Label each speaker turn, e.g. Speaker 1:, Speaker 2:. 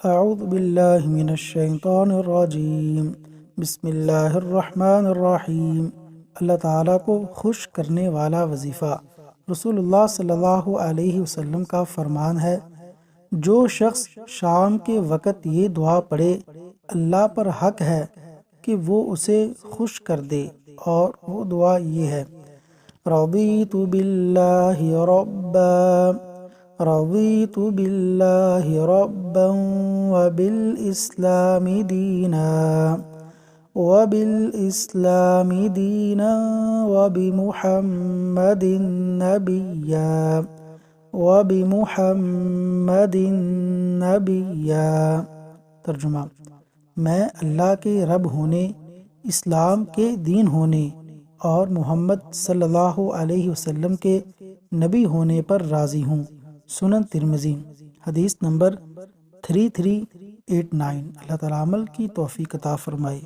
Speaker 1: اعوذ باللہ من الشیطان الرجیم، بسم اللہ الرحمن الرحیم۔ اللہ تعالیٰ کو خوش کرنے والا وظیفہ۔ رسول اللہ صلی اللہ علیہ وسلم کا فرمان ہے، جو شخص شام کے وقت یہ دعا پڑھے، اللہ پر حق ہے کہ وہ اسے خوش کر دے، اور وہ دعا یہ ہے: رضیت باللہ ربا، رضیت باللہ ربا وبالاسلام دینا، وبالاسلام دینا وبمحمد نبیا، وبمحمد نبیا۔ ترجمہ: میں اللہ کے رب ہونے، اسلام کے دین ہونے اور محمد صلی اللہ علیہ وسلم کے نبی ہونے پر راضی ہوں۔ سنن ترمذی، حدیث نمبر 3389۔ اللہ تعالیٰ عمل کی توفیق عطا فرمائے۔